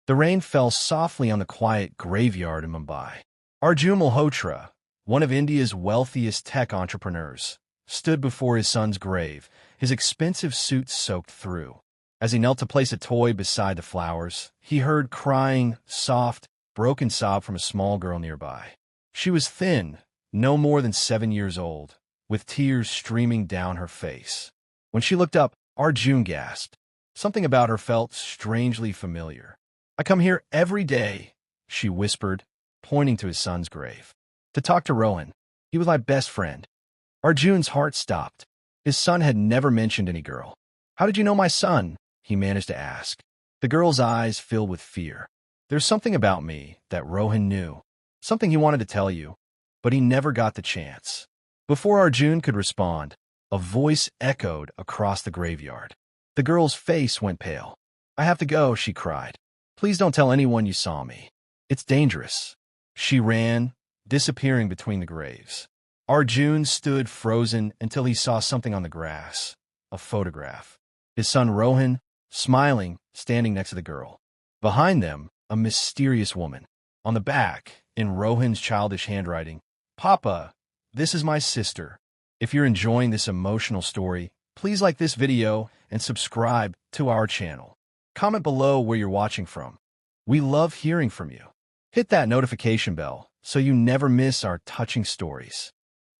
The rain fell softly on the quiet graveyard in Mumbai. Arjun Malhotra, one of India's wealthiest tech entrepreneurs, stood before his son's grave, his expensive suit soaked through. As he knelt to place a toy beside the flowers, he heard crying, soft, broken sob from a small girl nearby. She was thin, no more than 7 years old, with tears streaming down her face. When she looked up, Arjun gasped. Something about her felt strangely familiar. "I come here every day," she whispered, pointing to his son's grave. "To talk to Rohan. He was my best friend." Arjun's heart stopped. His son had never mentioned any girl. "How did you know my son?" he managed to ask. The girl's eyes filled with fear. "There's something about me that Rohan knew. Something he wanted to tell you, but he never got the chance." Before Arjun could respond, a voice echoed across the graveyard. The girl's face went pale. "I have to go," she cried. "Please don't tell anyone you saw me. It's dangerous." She ran, disappearing between the graves. Arjun stood frozen until he saw something on the grass, a photograph. His son Rohan, smiling, standing next to the girl. Behind them, a mysterious woman. On the back, in Rohan's childish handwriting, "Papa, this is my sister." If you're enjoying this emotional story, please like this video and subscribe to our channel. Comment below where you're watching from. We love hearing from you. Hit that notification bell so you never miss our touching stories.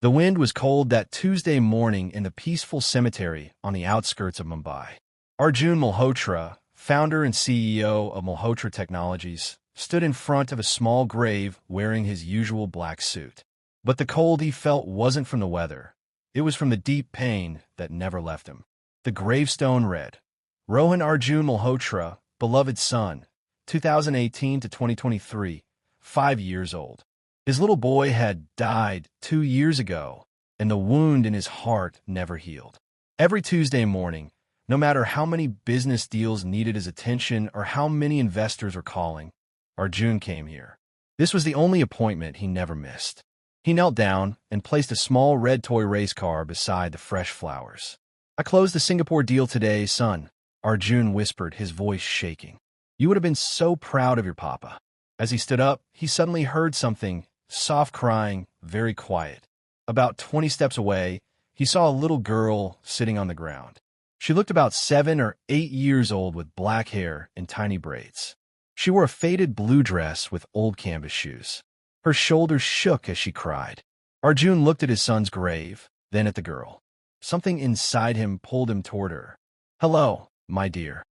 The wind was cold that Tuesday morning in the peaceful cemetery on the outskirts of Mumbai. Arjun Malhotra, founder and CEO of Malhotra Technologies, stood in front of a small grave wearing his usual black suit. But the cold he felt wasn't from the weather. It was from the deep pain that never left him. The gravestone read, "Rohan Arjun Malhotra, beloved son, 2018 to 2023, 5 years old." His little boy had died 2 years ago, and the wound in his heart never healed. Every Tuesday morning, no matter how many business deals needed his attention or how many investors were calling, Arjun came here. This was the only appointment he never missed. He knelt down and placed a small red toy race car beside the fresh flowers. "I closed the Singapore deal today, son," Arjun whispered, his voice shaking. "You would have been so proud of your papa." As he stood up, he suddenly heard something, soft crying, very quiet. About 20 steps away, he saw a little girl sitting on the ground. She looked about 7 or 8 years old with black hair and tiny braids. She wore a faded blue dress with old canvas shoes. Her shoulders shook as she cried. Arjun looked at his son's grave, then at the girl. Something inside him pulled him toward her. "Hello, my dear,"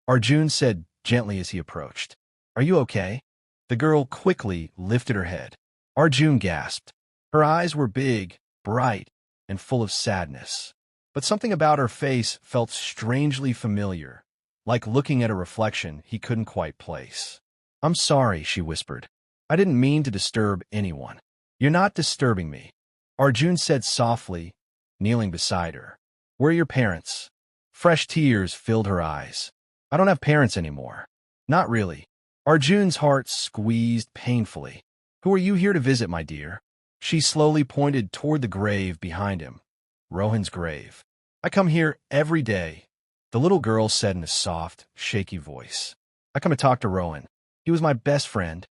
Arjun said gently as he approached. "Are you okay?" The girl quickly lifted her head. Arjun gasped. Her eyes were big, bright, and full of sadness. But something about her face felt strangely familiar, like looking at a reflection he couldn't quite place. "I'm sorry," she whispered. "I didn't mean to disturb anyone." "You're not disturbing me," Arjun said softly, kneeling beside her. "Where are your parents?" Fresh tears filled her eyes. "I don't have parents anymore." "Not really." Arjun's heart squeezed painfully. "Who are you here to visit, my dear?" She slowly pointed toward the grave behind him, Rohan's grave. "I come here every day," the little girl said in a soft, shaky voice. "I come to talk to Rohan. He was my best friend."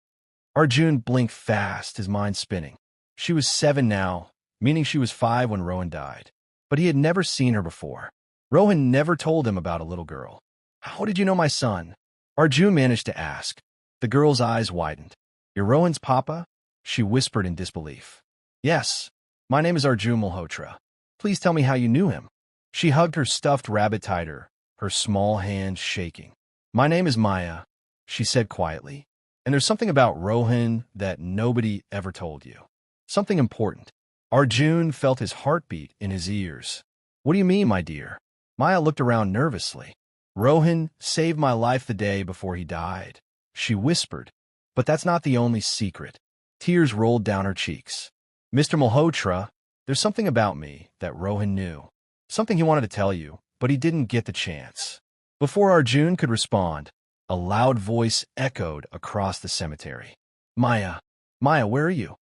Arjun blinked fast, his mind spinning. She was 7 now, meaning she was 5 when Rohan died. But he had never seen her before. Rohan never told him about a little girl. "How did you know my son?" Arjun managed to ask. The girl's eyes widened. "You're Rohan's papa?" she whispered in disbelief. "Yes. My name is Arjun Malhotra. Please tell me how you knew him." She hugged her stuffed rabbit tighter, her small hands shaking. "My name is Maya," she said quietly. "And there's something about Rohan that nobody ever told you. Something important." Arjun felt his heartbeat in his ears. "What do you mean, my dear?" Maya looked around nervously. "Rohan saved my life the day before he died," she whispered. "But that's not the only secret." Tears rolled down her cheeks. "Mr. Malhotra, there's something about me that Rohan knew. Something he wanted to tell you, but he didn't get the chance." Before Arjun could respond, a loud voice echoed across the cemetery. "Maya! Maya, where are you?"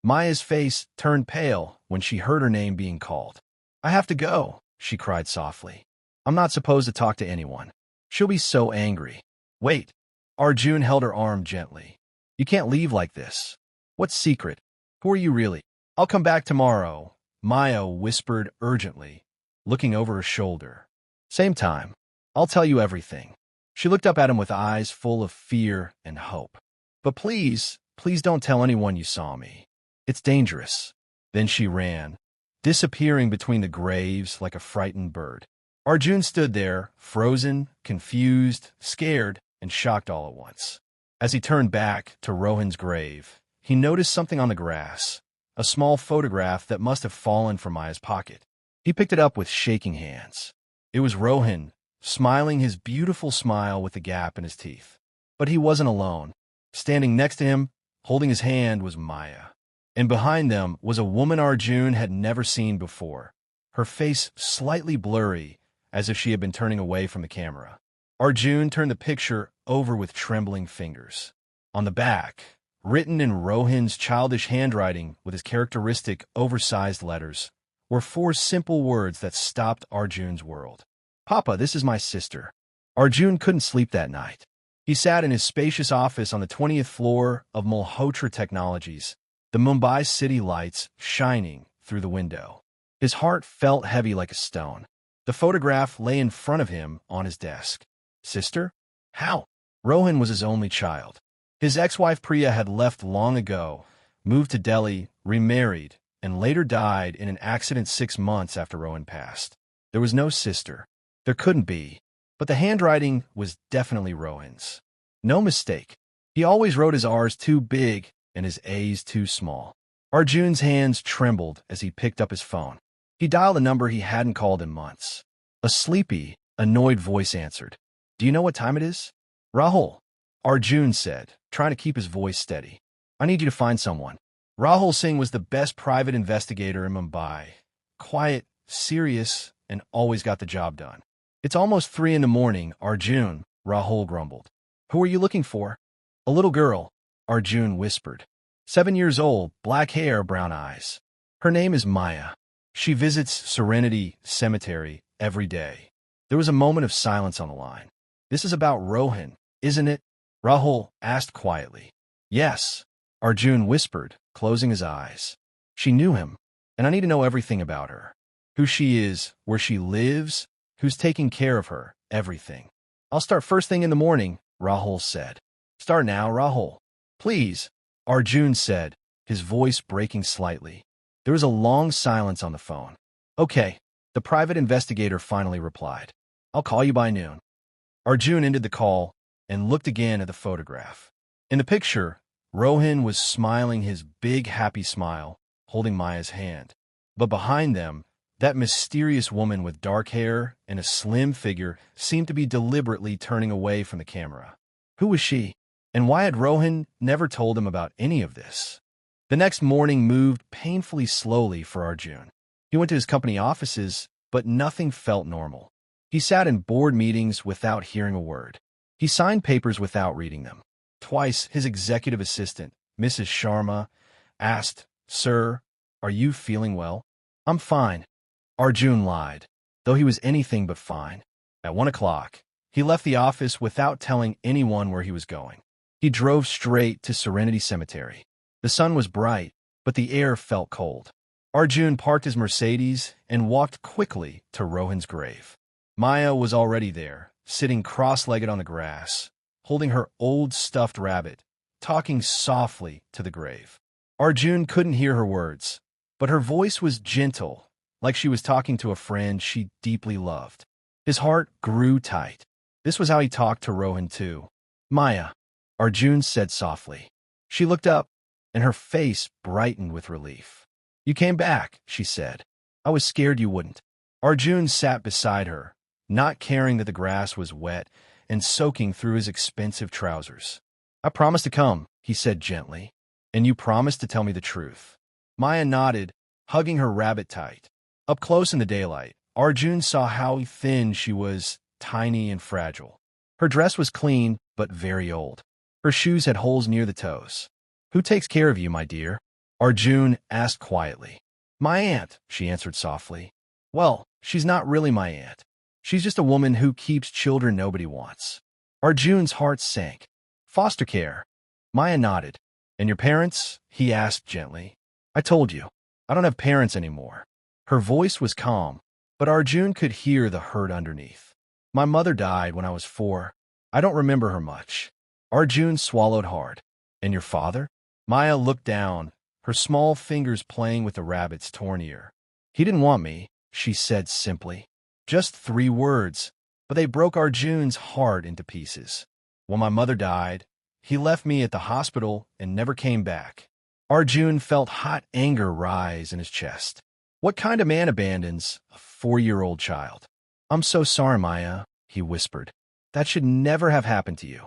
Maya's face turned pale when she heard her name being called. "I have to go," she cried softly. "I'm not supposed to talk to anyone. She'll be so angry." "Wait." Arjun held her arm gently. You can't leave like this. What secret? Who are you really? I'll come back tomorrow, Maya whispered urgently, looking over her shoulder. Same time. I'll tell you everything. She looked up at him with eyes full of fear and hope. But please, please don't tell anyone you saw me. It's dangerous. Then she ran, disappearing between the graves like a frightened bird. Arjun stood there, frozen, confused, scared, and shocked all at once. As he turned back to Rohan's grave, he noticed something on the grass, a small photograph that must have fallen from Maya's pocket. He picked it up with shaking hands. It was Rohan, smiling his beautiful smile with a gap in his teeth. But he wasn't alone. Standing next to him, holding his hand, was Maya. And behind them was a woman Arjun had never seen before, her face slightly blurry, as if she had been turning away from the camera. Arjun turned the picture over with trembling fingers. On the back, written in Rohan's childish handwriting with his characteristic oversized letters, were 4 simple words that stopped Arjun's world. Papa, this is my sister. Arjun couldn't sleep that night. He sat in his spacious office on the 20th floor of Malhotra Technologies, the Mumbai city lights shining through the window. His heart felt heavy like a stone. The photograph lay in front of him on his desk. Sister? How? Rohan was his only child. His ex-wife Priya had left long ago, moved to Delhi, remarried, and later died in an accident 6 months after Rohan passed. There was no sister. There couldn't be. But the handwriting was definitely Rohan's. No mistake. He always wrote his R's too big and his A's too small. Arjun's hands trembled as he picked up his phone. He dialed a number he hadn't called in months. A sleepy, annoyed voice answered. Do you know what time it is? Rahul, Arjun said, trying to keep his voice steady. I need you to find someone. Rahul Singh was the best private investigator in Mumbai. Quiet, serious, and always got the job done. It's almost 3 in the morning, Arjun, Rahul grumbled. Who are you looking for? A little girl, Arjun whispered. 7 years old, black hair, brown eyes. Her name is Maya. She visits Serenity Cemetery every day. There was a moment of silence on the line. This is about Rohan, isn't it? Rahul asked quietly. Yes, Arjun whispered, closing his eyes. She knew him, and I need to know everything about her. Who she is, where she lives, who's taking care of her, everything. I'll start first thing in the morning, Rahul said. Start now, Rahul. Please, Arjun said, his voice breaking slightly. There was a long silence on the phone. Okay, the private investigator finally replied. I'll call you by noon. Arjun ended the call and looked again at the photograph. In the picture, Rohan was smiling his big happy smile, holding Maya's hand. But behind them, that mysterious woman with dark hair and a slim figure seemed to be deliberately turning away from the camera. Who was she? And why had Rohan never told him about any of this? The next morning moved painfully slowly for Arjun. He went to his company offices, but nothing felt normal. He sat in board meetings without hearing a word. He signed papers without reading them. Twice, his executive assistant, Mrs. Sharma, asked, Sir, are you feeling well? I'm fine. Arjun lied, though he was anything but fine. At 1 o'clock, he left the office without telling anyone where he was going. He drove straight to Serenity Cemetery. The sun was bright, but the air felt cold. Arjun parked his Mercedes and walked quickly to Rohan's grave. Maya was already there, sitting cross-legged on the grass, holding her old stuffed rabbit, talking softly to the grave. Arjun couldn't hear her words, but her voice was gentle, like she was talking to a friend she deeply loved. His heart grew tight. This was how he talked to Rohan too. Maya, Arjun said softly. She looked up, and her face brightened with relief. You came back, she said. I was scared you wouldn't. Arjun sat beside her, not caring that the grass was wet and soaking through his expensive trousers. I promised to come, he said gently. And you promised to tell me the truth. Maya nodded, hugging her rabbit tight. Up close in the daylight, Arjun saw how thin she was, tiny and fragile. Her dress was clean, but very old. Her shoes had holes near the toes. Who takes care of you, my dear? Arjun asked quietly. My aunt, she answered softly. Well, she's not really my aunt. She's just a woman who keeps children nobody wants. Arjun's heart sank. Foster care. Maya nodded. And your parents? He asked gently. I told you. I don't have parents anymore. Her voice was calm, but Arjun could hear the hurt underneath. My mother died when I was 4. I don't remember her much. Arjun swallowed hard. And your father? Maya looked down, her small fingers playing with the rabbit's torn ear. He didn't want me, she said simply. Just 3 words, but they broke Arjun's heart into pieces. When my mother died, he left me at the hospital and never came back. Arjun felt hot anger rise in his chest. What kind of man abandons a 4-year-old child? I'm so sorry, Maya, he whispered. That should never have happened to you.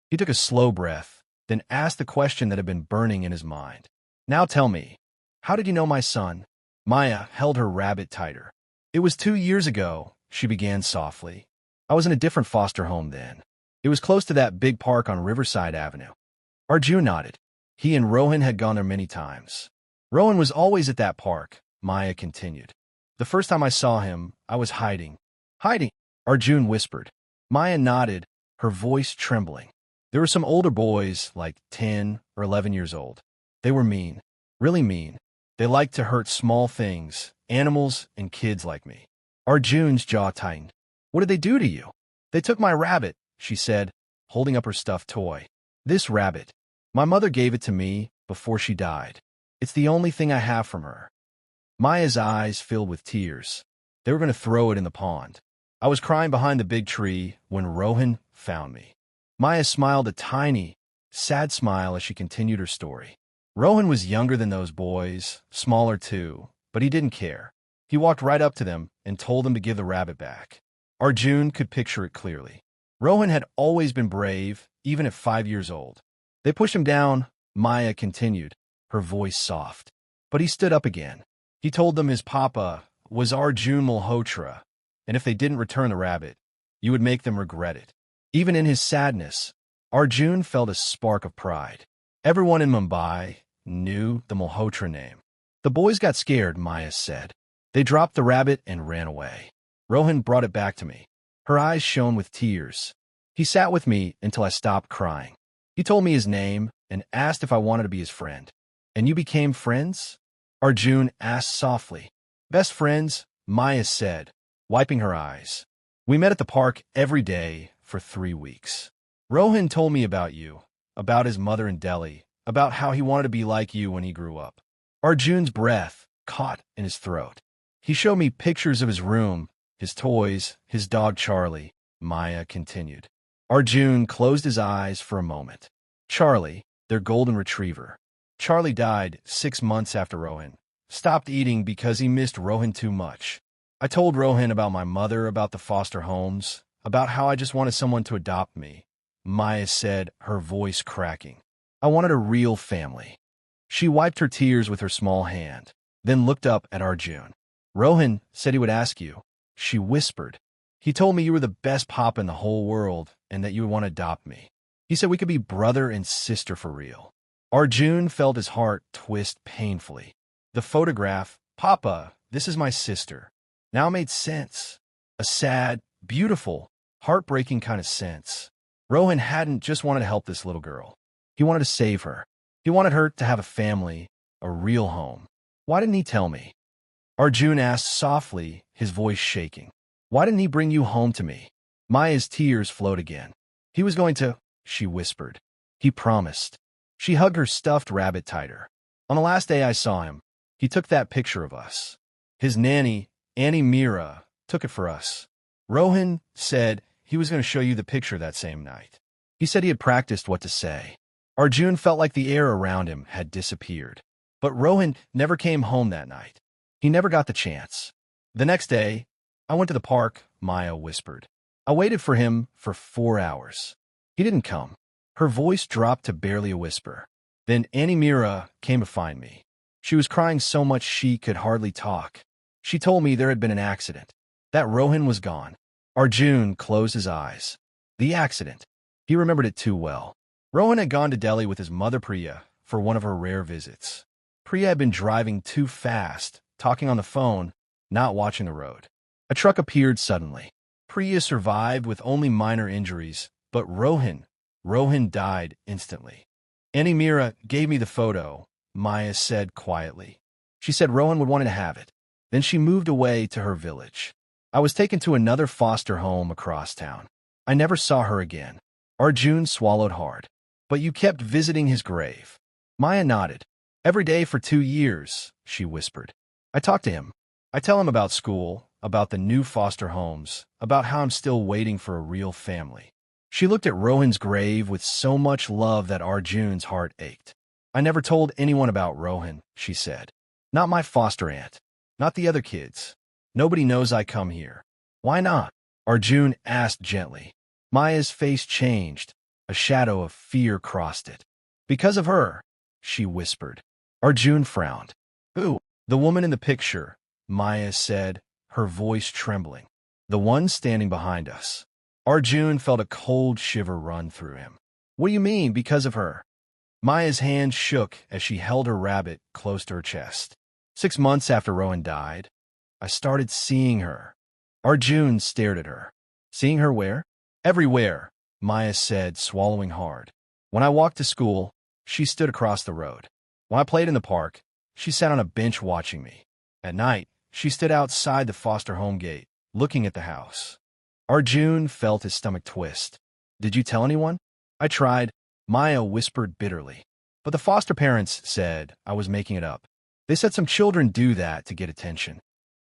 He took a slow breath, then asked the question that had been burning in his mind. Now tell me, how did you know my son? Maya held her rabbit tighter. It was 2 years ago, she began softly. I was in a different foster home then. It was close to that big park on Riverside Avenue. Arjun nodded. He and Rohan had gone there many times. Rohan was always at that park, Maya continued. The first time I saw him, I was hiding. Hiding, Arjun whispered. Maya nodded, her voice trembling. There were some older boys, like 10 or 11 years old. They were mean, really mean. They liked to hurt small things, animals and kids like me. Arjun's jaw tightened. What did they do to you? They took my rabbit, she said, holding up her stuffed toy. This rabbit. My mother gave it to me before she died. It's the only thing I have from her. Maya's eyes filled with tears. They were going to throw it in the pond. I was crying behind the big tree when Rohan found me. Maya smiled a tiny, sad smile as she continued her story. Rohan was younger than those boys, smaller too, but he didn't care. He walked right up to them and told them to give the rabbit back. Arjun could picture it clearly. Rohan had always been brave, even at 5 years old. They pushed him down, Maya continued, her voice soft. But he stood up again. He told them his papa was Arjun Malhotra, and if they didn't return the rabbit, you would make them regret it. Even in his sadness, Arjun felt a spark of pride. Everyone in Mumbai knew the Malhotra name. The boys got scared, Maya said. They dropped the rabbit and ran away. Rohan brought it back to me. Her eyes shone with tears. He sat with me until I stopped crying. He told me his name and asked if I wanted to be his friend. And you became friends? Arjun asked softly. Best friends, Maya said, wiping her eyes. We met at the park every day for 3 weeks. Rohan told me about you, about his mother in Delhi, about how he wanted to be like you when he grew up. Arjun's breath caught in his throat. He showed me pictures of his room, his toys, his dog Charlie, Maya continued. Arjun closed his eyes for a moment. Charlie, their golden retriever. Charlie died 6 months after Rohan. Stopped eating because he missed Rohan too much. I told Rohan about my mother, about the foster homes, about how I just wanted someone to adopt me. Maya said, her voice cracking. I wanted a real family. She wiped her tears with her small hand, then looked up at Arjun. Rohan said he would ask you. She whispered. He told me you were the best papa in the whole world and that you would want to adopt me. He said we could be brother and sister for real. Arjun felt his heart twist painfully. The photograph, Papa, this is my sister, now made sense. A sad, beautiful, heartbreaking kind of sense. Rohan hadn't just wanted to help this little girl. He wanted to save her. He wanted her to have a family, a real home. Why didn't he tell me? Arjun asked softly, his voice shaking. Why didn't he bring you home to me? Maya's tears flowed again. He was going to, she whispered. He promised. She hugged her stuffed rabbit tighter. On the last day I saw him, he took that picture of us. His nanny, Annie Mira, took it for us. Rohan said he was going to show you the picture that same night. He said he had practiced what to say. Arjun felt like the air around him had disappeared. But Rohan never came home that night. He never got the chance. The next day, I went to the park, Maya whispered. I waited for him for 4 hours. He didn't come. Her voice dropped to barely a whisper. Then Annie Mira came to find me. She was crying so much she could hardly talk. She told me there had been an accident, that Rohan was gone. Arjun closed his eyes. The accident. He remembered it too well. Rohan had gone to Delhi with his mother Priya for one of her rare visits. Priya had been driving too fast, talking on the phone, not watching the road. A truck appeared suddenly. Priya survived with only minor injuries, but Rohan Rohan died instantly. Auntie Mira gave me the photo, Maya said quietly. She said Rohan would want to have it. Then she moved away to her village. I was taken to another foster home across town. I never saw her again. Arjun swallowed hard. But you kept visiting his grave. Maya nodded. Every day for 2 years, she whispered. I talk to him. I tell him about school, about the new foster homes, about how I'm still waiting for a real family. She looked at Rohan's grave with so much love that Arjun's heart ached. I never told anyone about Rohan, she said. Not my foster aunt. Not the other kids. Nobody knows I come here. Why not? Arjun asked gently. Maya's face changed. A shadow of fear crossed it. Because of her, she whispered. Arjun frowned. Who? The woman in the picture, Maya said, her voice trembling. The one standing behind us. Arjun felt a cold shiver run through him. What do you mean, because of her? Maya's hand shook as she held her rabbit close to her chest. 6 months after Rohan died, I started seeing her. Arjun stared at her. Seeing her where? Everywhere, Maya said, swallowing hard. When I walked to school, she stood across the road. When I played in the park, she sat on a bench watching me. At night, she stood outside the foster home gate, looking at the house. Arjun felt his stomach twist. Did you tell anyone? I tried, Maya whispered bitterly. But the foster parents said I was making it up. They said some children do that to get attention.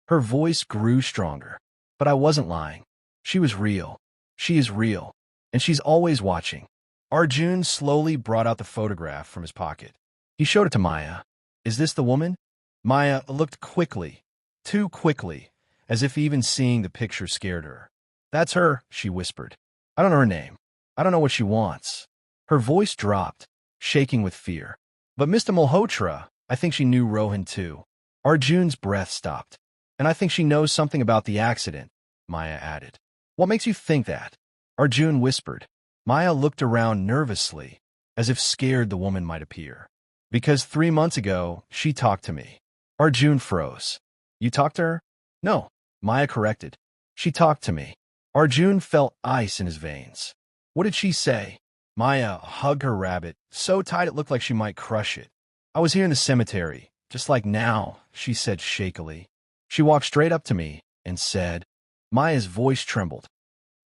Her voice grew stronger. But I wasn't lying. She was real. She is real. And she's always watching. Arjun slowly brought out the photograph from his pocket. He showed it to Maya. Is this the woman? Maya looked quickly, too quickly, as if even seeing the picture scared her. That's her, she whispered. I don't know her name. I don't know what she wants. Her voice dropped, shaking with fear. But Mr. Malhotra, I think she knew Rohan too. Arjun's breath stopped. And I think she knows something about the accident, Maya added. What makes you think that? Arjun whispered. Maya looked around nervously, as if scared the woman might appear. Because 3 months ago, she talked to me. Arjun froze. You talked to her? No, Maya corrected. She talked to me. Arjun felt ice in his veins. What did she say? Maya hugged her rabbit, so tight it looked like she might crush it. I was here in the cemetery, just like now, she said shakily. She walked straight up to me and said, Maya's voice trembled.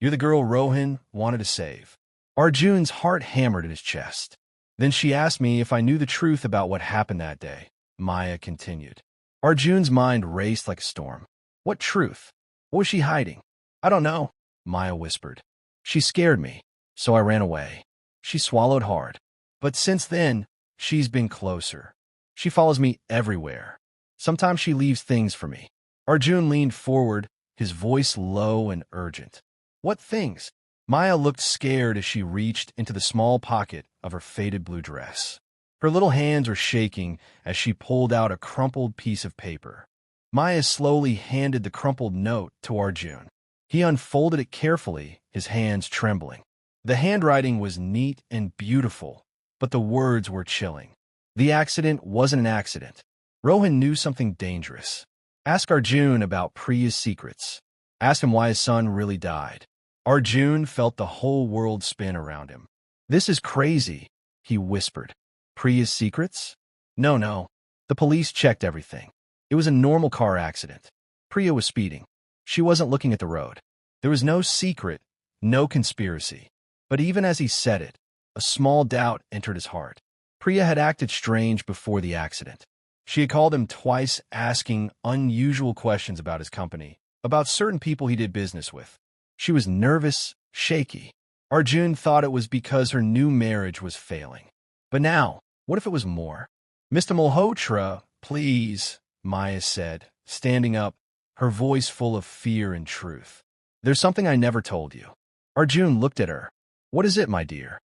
You're the girl Rohan wanted to save. Arjun's heart hammered in his chest. Then she asked me if I knew the truth about what happened that day, Maya continued. Arjun's mind raced like a storm. What truth? What was she hiding? I don't know, Maya whispered. She scared me, so I ran away. She swallowed hard. But since then, she's been closer. She follows me everywhere. Sometimes she leaves things for me. Arjun leaned forward, his voice low and urgent. What things? Maya looked scared as she reached into the small pocket of her faded blue dress. Her little hands were shaking as she pulled out a crumpled piece of paper. Maya slowly handed the crumpled note to Arjun. He unfolded it carefully, his hands trembling. The handwriting was neat and beautiful, but the words were chilling. The accident wasn't an accident. Rohan knew something dangerous. Ask Arjun about Priya's secrets. Ask him why his son really died. Arjun felt the whole world spin around him. This is crazy, he whispered. Priya's secrets? No. The police checked everything. It was a normal car accident. Priya was speeding. She wasn't looking at the road. There was no secret, no conspiracy. But even as he said it, a small doubt entered his heart. Priya had acted strange before the accident. She had called him twice, asking unusual questions about his company, about certain people he did business with. She was nervous, shaky. Arjun thought it was because her new marriage was failing. But now, what if it was more? Mr. Malhotra, please, Maya said, standing up, her voice full of fear and truth. There's something I never told you. Arjun looked at her. What is it, my dear?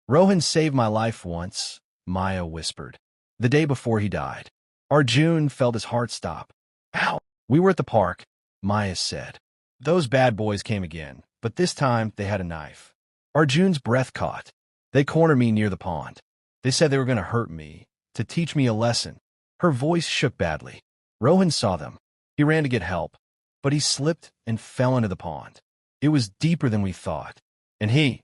Rohan saved my life once, Maya whispered. The day before he died. Arjun felt his heart stop. Ow! We were at the park, Maya said. Those bad boys came again, but this time they had a knife. Arjun's breath caught. They cornered me near the pond. They said they were going to hurt me, to teach me a lesson. Her voice shook badly. Rohan saw them. He ran to get help, but he slipped and fell into the pond. It was deeper than we thought, and he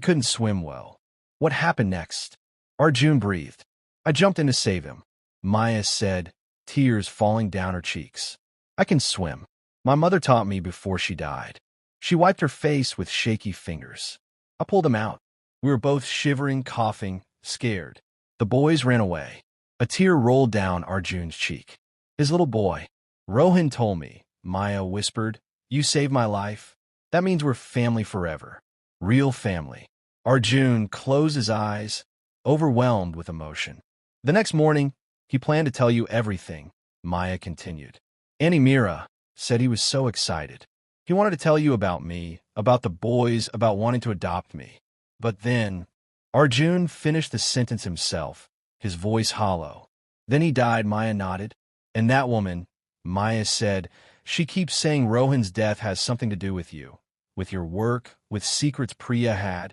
couldn't swim well. What happened next? Arjun breathed. I jumped in to save him, Maya said, tears falling down her cheeks. I can swim. My mother taught me before she died. She wiped her face with shaky fingers. I pulled him out. We were both shivering, coughing, scared. The boys ran away. A tear rolled down Arjun's cheek. His little boy. Rohan told me, Maya whispered. You saved my life. That means we're family forever. Real family. Arjun closed his eyes, overwhelmed with emotion. The next morning, he planned to tell you everything, Maya continued. Auntie Mira said he was so excited. He wanted to tell you about me, about the boys, about wanting to adopt me. But then, Arjun finished the sentence himself, his voice hollow. Then he died, Maya nodded. And that woman, Maya said, she keeps saying Rohan's death has something to do with you, with your work, with secrets Priya had.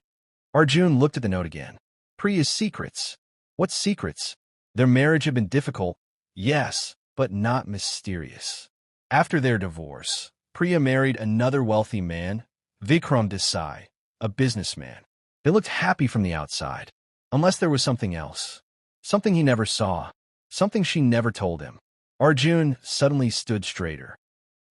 Arjun looked at the note again. Priya's secrets. What secrets? Their marriage had been difficult, yes, but not mysterious. After their divorce, Priya married another wealthy man, Vikram Desai, a businessman. They looked happy from the outside, unless there was something else. Something he never saw, something she never told him. Arjun suddenly stood straighter.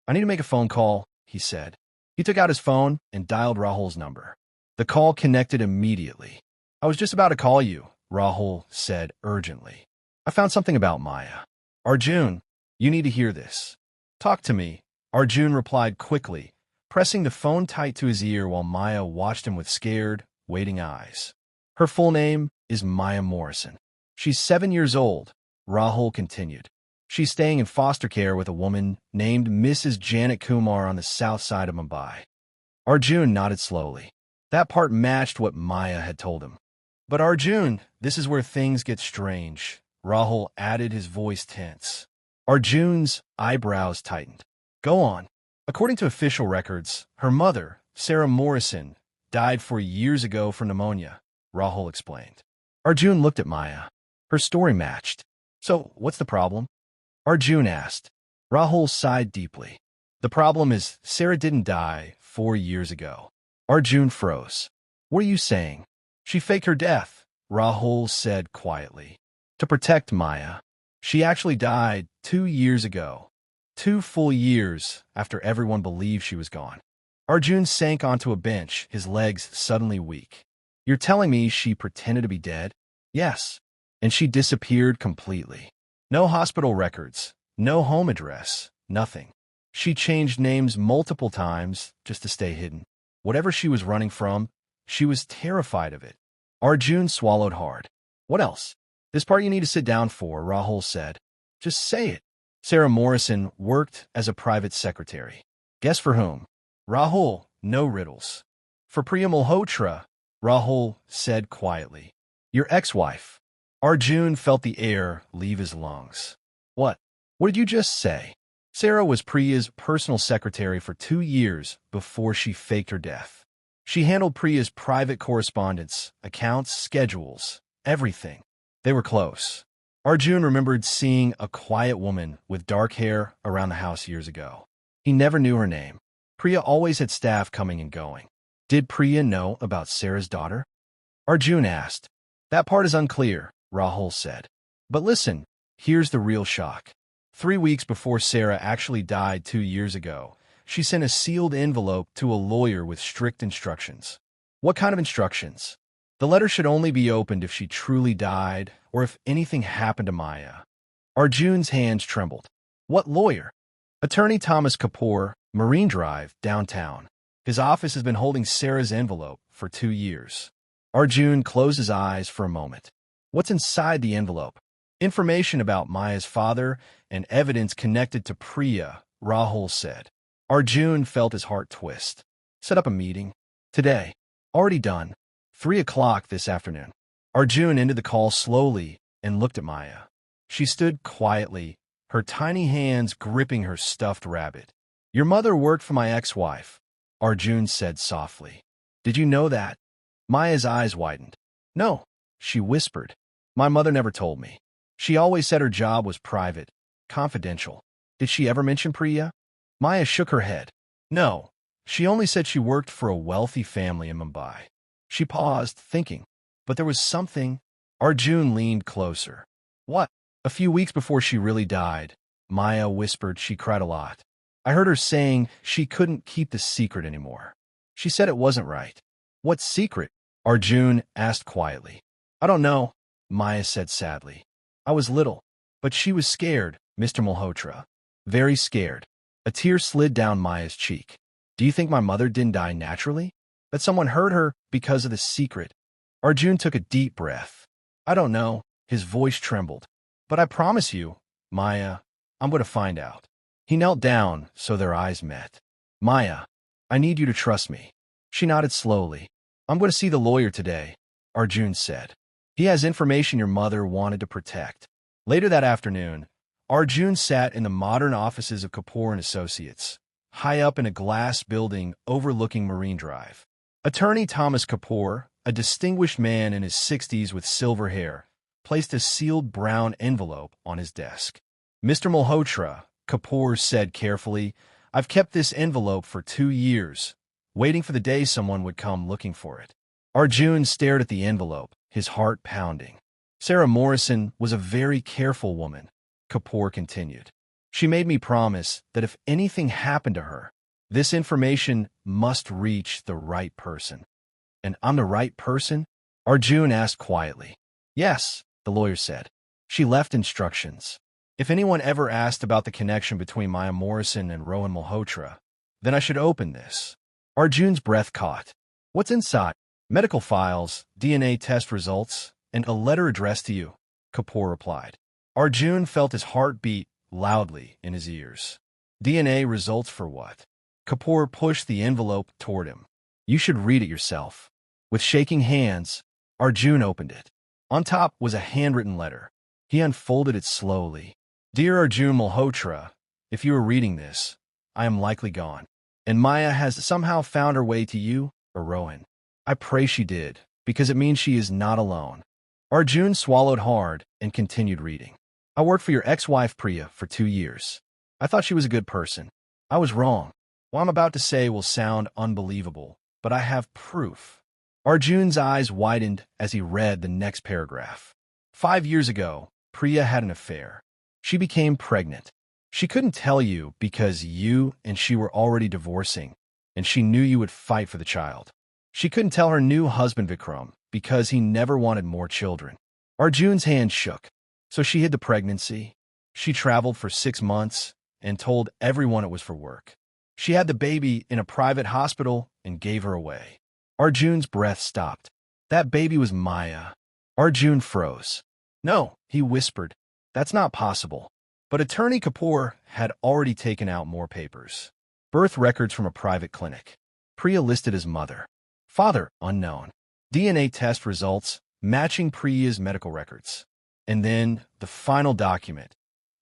I need to make a phone call, he said. He took out his phone and dialed Rahul's number. The call connected immediately. I was just about to call you, Rahul said urgently. I found something about Maya. Arjun, you need to hear this. Talk to me, Arjun replied quickly, pressing the phone tight to his ear while Maya watched him with scared, waiting eyes. Her full name is Maya Morrison. She's 7 years old, Rahul continued. She's staying in foster care with a woman named Mrs. Janet Kumar on the south side of Mumbai. Arjun nodded slowly. That part matched what Maya had told him. But Arjun, this is where things get strange, Rahul added, his voice tense. Arjun's eyebrows tightened. Go on. According to official records, her mother, Sarah Morrison, died 4 years ago from pneumonia, Rahul explained. Arjun looked at Maya. Her story matched. So, what's the problem? Arjun asked. Rahul sighed deeply. The problem is Sarah didn't die 4 years ago. Arjun froze. What are you saying? She faked her death, Rahul said quietly. To protect Maya. She actually died 2 years ago. 2 full years after everyone believed she was gone. Arjun sank onto a bench, his legs suddenly weak. You're telling me she pretended to be dead? Yes. And she disappeared completely. No hospital records, no home address, nothing. She changed names multiple times just to stay hidden. Whatever she was running from, she was terrified of it. Arjun swallowed hard. What else? This part you need to sit down for, Rahul said. Just say it. Sarah Morrison worked as a private secretary. Guess for whom? Rahul, no riddles. For Priya Malhotra, Rahul said quietly. Your ex-wife. Arjun felt the air leave his lungs. What? What did you just say? Sarah was Priya's personal secretary for 2 years before she faked her death. She handled Priya's private correspondence, accounts, schedules, everything. They were close. Arjun remembered seeing a quiet woman with dark hair around the house years ago. He never knew her name. Priya always had staff coming and going. Did Priya know about Sarah's daughter? Arjun asked. That part is unclear, Rahul said. But listen, here's the real shock. 3 weeks before Sarah actually died 2 years ago, she sent a sealed envelope to a lawyer with strict instructions. What kind of instructions? The letter should only be opened if she truly died or if anything happened to Maya. Arjun's hands trembled. What lawyer? Attorney Thomas Kapoor, Marine Drive, downtown. His office has been holding Sarah's envelope for 2 years. Arjun closed his eyes for a moment. What's inside the envelope? Information about Maya's father and evidence connected to Priya, Rahul said. Arjun felt his heart twist. Set up a meeting. Today. Already done. 3 o'clock this afternoon. Arjun ended the call slowly and looked at Maya. She stood quietly, her tiny hands gripping her stuffed rabbit. Your mother worked for my ex-wife, Arjun said softly. Did you know that? Maya's eyes widened. No, she whispered. My mother never told me. She always said her job was private, confidential. Did she ever mention Priya? Maya shook her head. No, she only said she worked for a wealthy family in Mumbai. She paused, thinking. But there was something. Arjun leaned closer. What? A few weeks before she really died, Maya whispered she cried a lot. I heard her saying she couldn't keep the secret anymore. She said it wasn't right. What secret? Arjun asked quietly. I don't know, Maya said sadly. I was little, but she was scared, Mr. Malhotra. Very scared. A tear slid down Maya's cheek. Do you think my mother didn't die naturally? That someone hurt her because of the secret? Arjun took a deep breath. I don't know. His voice trembled. But I promise you, Maya, I'm going to find out. He knelt down so their eyes met. Maya, I need you to trust me. She nodded slowly. I'm going to see the lawyer today, Arjun said. He has information your mother wanted to protect. Later that afternoon, Arjun sat in the modern offices of Kapoor and Associates, high up in a glass building overlooking Marine Drive. Attorney Thomas Kapoor, a distinguished man in his 60s with silver hair, placed a sealed brown envelope on his desk. Mr. Malhotra, Kapoor said carefully, I've kept this envelope for 2 years, waiting for the day someone would come looking for it. Arjun stared at the envelope, his heart pounding. Sarah Morrison was a very careful woman, Kapoor continued. She made me promise that if anything happened to her, this information must reach the right person. And I'm the right person? Arjun asked quietly. Yes, the lawyer said. She left instructions. If anyone ever asked about the connection between Maya Morrison and Rohan Malhotra, then I should open this. Arjun's breath caught. What's inside? Medical files, DNA test results, and a letter addressed to you, Kapoor replied. Arjun felt his heart beat loudly in his ears. DNA results for what? Kapoor pushed the envelope toward him. You should read it yourself. With shaking hands, Arjun opened it. On top was a handwritten letter. He unfolded it slowly. Dear Arjun Malhotra, if you are reading this, I am likely gone. And Maya has somehow found her way to you or Rohan. I pray she did, because it means she is not alone. Arjun swallowed hard and continued reading. I worked for your ex-wife Priya for 2 years. I thought she was a good person. I was wrong. What I'm about to say will sound unbelievable, but I have proof. Arjun's eyes widened as he read the next paragraph. 5 years ago, Priya had an affair. She became pregnant. She couldn't tell you because you and she were already divorcing, and she knew you would fight for the child. She couldn't tell her new husband Vikram because he never wanted more children. Arjun's hand shook. So she hid the pregnancy. She traveled for 6 months and told everyone it was for work. She had the baby in a private hospital and gave her away. Arjun's breath stopped. That baby was Maya. Arjun froze. No, he whispered. That's not possible. But Attorney Kapoor had already taken out more papers. Birth records from a private clinic. Priya listed as mother. Father, unknown. DNA test results matching Priya's medical records. And then the final document.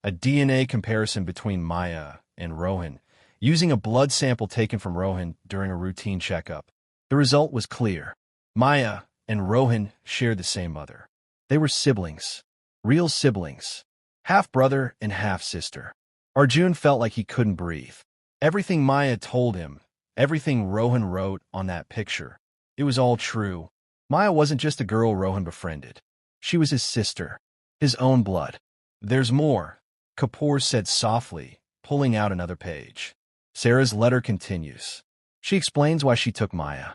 A DNA comparison between Maya and Rohan, using a blood sample taken from Rohan during a routine checkup. The result was clear. Maya and Rohan shared the same mother. They were siblings. Real siblings. Half-brother and half-sister. Arjun felt like he couldn't breathe. Everything Maya told him, everything Rohan wrote on that picture, it was all true. Maya wasn't just a girl Rohan befriended. She was his sister, his own blood. There's more, Kapoor said softly, pulling out another page. Sarah's letter continues. She explains why she took Maya.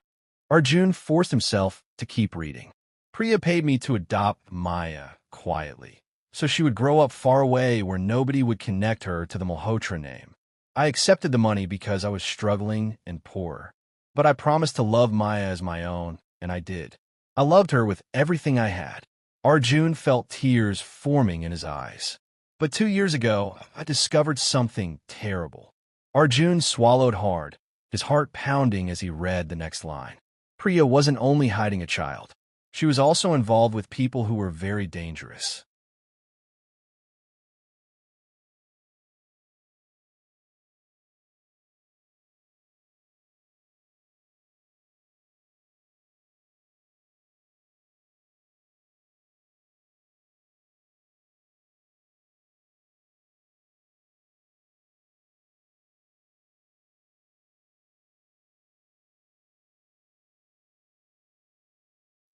Arjun forced himself to keep reading. Priya paid me to adopt Maya quietly, so she would grow up far away where nobody would connect her to the Malhotra name. I accepted the money because I was struggling and poor. But I promised to love Maya as my own, and I did. I loved her with everything I had. Arjun felt tears forming in his eyes. But 2 years ago, I discovered something terrible. Arjun swallowed hard, his heart pounding as he read the next line. Priya wasn't only hiding a child. She was also involved with people who were very dangerous.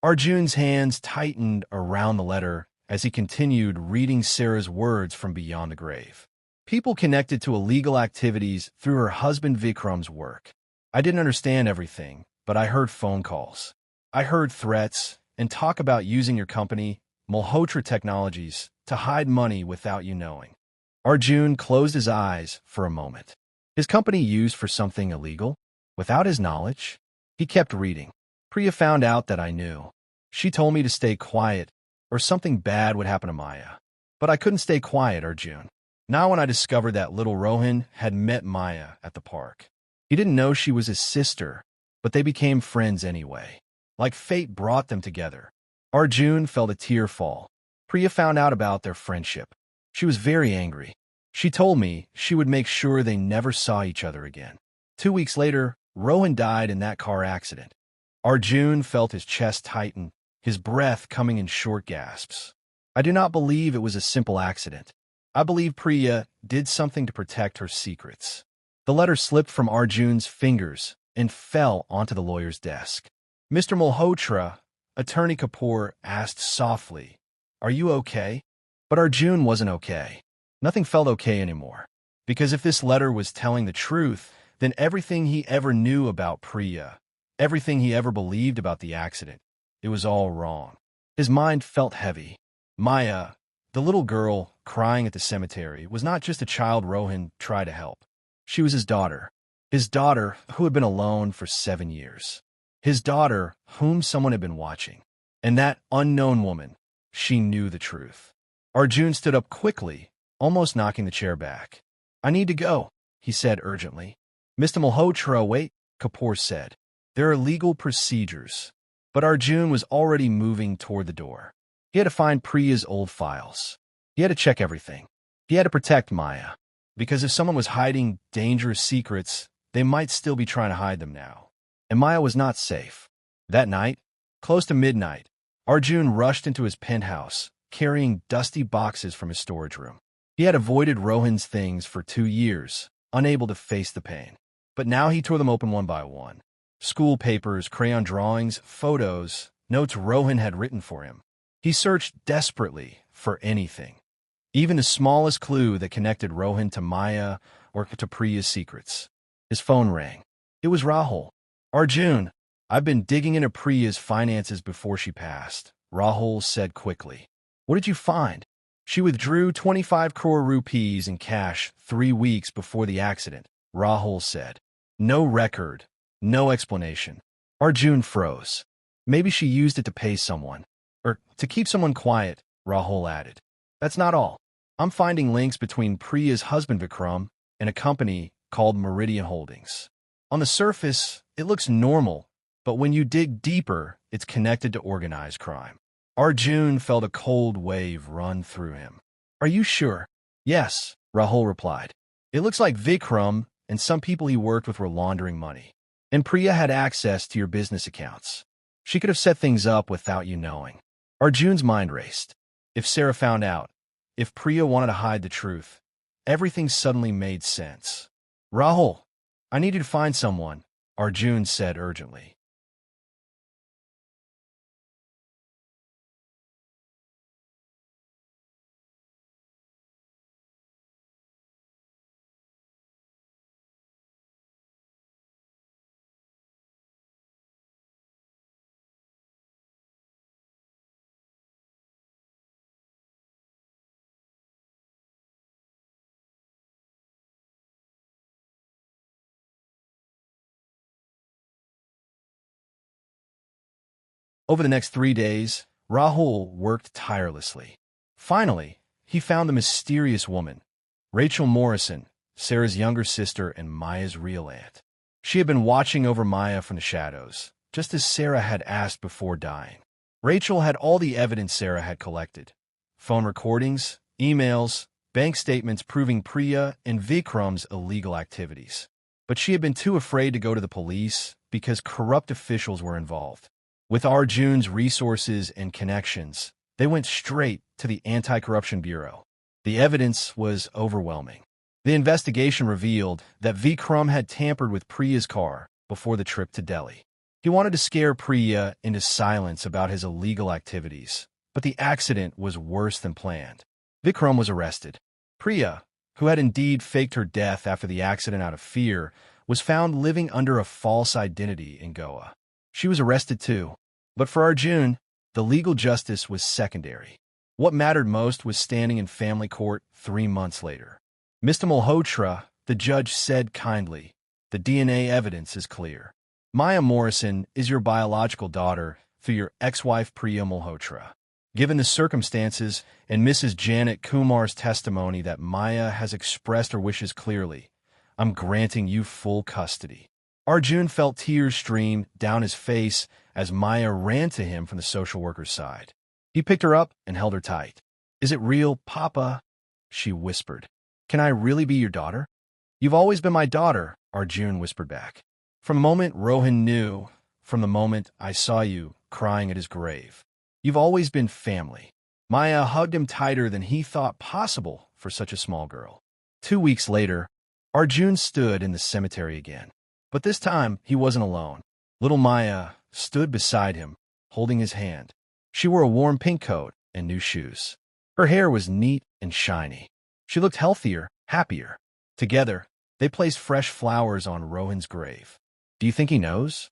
Arjun's hands tightened around the letter as he continued reading Sarah's words from beyond the grave. People connected to illegal activities through her husband Vikram's work. I didn't understand everything, but I heard phone calls. I heard threats and talk about using your company, Malhotra Technologies, to hide money without you knowing. Arjun closed his eyes for a moment. His company used for something illegal? Without his knowledge? He kept reading. Priya found out that I knew. She told me to stay quiet, or something bad would happen to Maya. But I couldn't stay quiet, Arjun. Now when I discovered that little Rohan had met Maya at the park. He didn't know she was his sister, but they became friends anyway. Like fate brought them together. Arjun felt a tear fall. Priya found out about their friendship. She was very angry. She told me she would make sure they never saw each other again. 2 weeks later, Rohan died in that car accident. Arjun felt his chest tighten, his breath coming in short gasps. I do not believe it was a simple accident. I believe Priya did something to protect her secrets. The letter slipped from Arjun's fingers and fell onto the lawyer's desk. Mr. Malhotra, Attorney Kapoor asked softly, "Are you okay?" But Arjun wasn't okay. Nothing felt okay anymore. Because if this letter was telling the truth, then everything he ever knew about Priya, everything he ever believed about the accident, it was all wrong. His mind felt heavy. Maya, the little girl crying at the cemetery, was not just a child Rohan tried to help. She was his daughter who had been alone for 7 years. His daughter whom someone had been watching. And that unknown woman, she knew the truth. Arjun stood up quickly, almost knocking the chair back. "I need to go," he said urgently. "Mr. Malhotra, wait," Kapoor said. "There are legal procedures." But Arjun was already moving toward the door. He had to find Priya's old files. He had to check everything. He had to protect Maya. Because if someone was hiding dangerous secrets, they might still be trying to hide them now. And Maya was not safe. That night, close to midnight, Arjun rushed into his penthouse, carrying dusty boxes from his storage room. He had avoided Rohan's things for 2 years, unable to face the pain. But now he tore them open one by one. School papers, crayon drawings, photos, notes Rohan had written for him. He searched desperately for anything, even the smallest clue that connected Rohan to Maya or to Priya's secrets. His phone rang. It was Rahul. "Arjun, I've been digging into Priya's finances before she passed," Rahul said quickly. "What did you find?" "She withdrew 25 crore rupees in cash 3 weeks before the accident," Rahul said. "No record, no explanation." Arjun froze. "Maybe she used it to pay someone. Or to keep someone quiet," Rahul added. "That's not all. I'm finding links between Priya's husband Vikram and a company called Meridian Holdings. On the surface, it looks normal, but when you dig deeper, it's connected to organized crime." Arjun felt a cold wave run through him. "Are you sure?" "Yes," Rahul replied. "It looks like Vikram and some people he worked with were laundering money. And Priya had access to your business accounts. She could have set things up without you knowing." Arjun's mind raced. If Sarah found out, if Priya wanted to hide the truth, everything suddenly made sense. "Rahul, I need you to find someone," Arjun said urgently. Over the next 3 days, Rahul worked tirelessly. Finally, he found the mysterious woman, Rachel Morrison, Sarah's younger sister and Maya's real aunt. She had been watching over Maya from the shadows, just as Sarah had asked before dying. Rachel had all the evidence Sarah had collected: phone recordings, emails, bank statements proving Priya and Vikram's illegal activities. But she had been too afraid to go to the police because corrupt officials were involved. With Arjun's resources and connections, they went straight to the Anti-Corruption Bureau. The evidence was overwhelming. The investigation revealed that Vikram had tampered with Priya's car before the trip to Delhi. He wanted to scare Priya into silence about his illegal activities, but the accident was worse than planned. Vikram was arrested. Priya, who had indeed faked her death after the accident out of fear, was found living under a false identity in Goa. She was arrested too. But for Arjun, the legal justice was secondary. What mattered most was standing in family court 3 months later. Mr. Malhotra, the judge said kindly, the DNA evidence is clear. Maya Morrison is your biological daughter through your ex-wife Priya Malhotra. Given the circumstances and Mrs. Janet Kumar's testimony that Maya has expressed her wishes clearly, I'm granting you full custody. Arjun felt tears stream down his face as Maya ran to him from the social worker's side. He picked her up and held her tight. Is it real, Papa? She whispered. Can I really be your daughter? You've always been my daughter, Arjun whispered back. From the moment Rohan knew, from the moment I saw you crying at his grave. You've always been family. Maya hugged him tighter than he thought possible for such a small girl. 2 weeks later, Arjun stood in the cemetery again. But this time, he wasn't alone. Little Maya stood beside him, holding his hand. She wore a warm pink coat and new shoes. Her hair was neat and shiny. She looked healthier, happier. Together, they placed fresh flowers on Rohan's grave. Do you think he knows?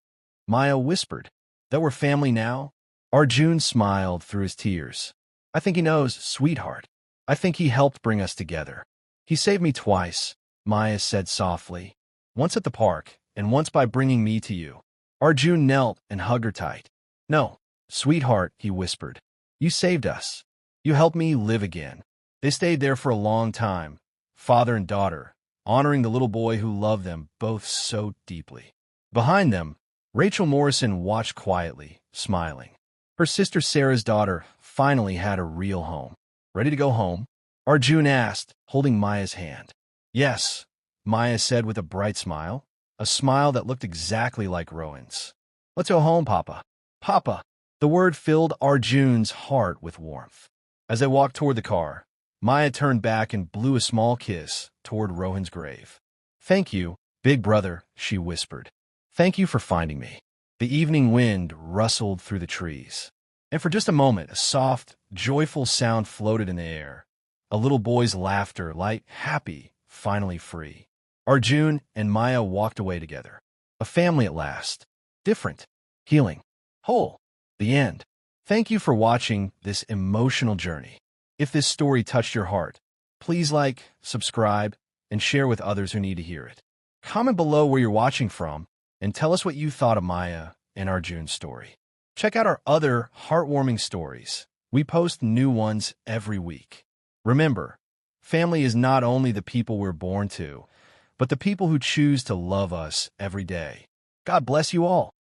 Maya whispered. That we're family now? Arjun smiled through his tears. I think he knows, sweetheart. I think he helped bring us together. He saved me twice, Maya said softly. Once at the park, and once by bringing me to you. Arjun knelt and hugged her tight. No, sweetheart, he whispered. You saved us. You helped me live again. They stayed there for a long time, father and daughter, honoring the little boy who loved them both so deeply. Behind them, Rachel Morrison watched quietly, smiling. Her sister Sarah's daughter finally had a real home. Ready to go home? Arjun asked, holding Maya's hand. Yes, Maya said with a bright smile, a smile that looked exactly like Rohan's. Let's go home, Papa. Papa. The word filled Arjun's heart with warmth. As they walked toward the car, Maya turned back and blew a small kiss toward Rohan's grave. Thank you, big brother, she whispered. Thank you for finding me. The evening wind rustled through the trees. And for just a moment, a soft, joyful sound floated in the air. A little boy's laughter, light, happy, finally free. Arjun and Maya walked away together. A family at last. Different. Healing. Whole. The end. Thank you for watching this emotional journey. If this story touched your heart, please like, subscribe, and share with others who need to hear it. Comment below where you're watching from, and tell us what you thought of Maya and Arjun's story. Check out our other heartwarming stories. We post new ones every week. Remember, family is not only the people we're born to, but the people who choose to love us every day. God bless you all.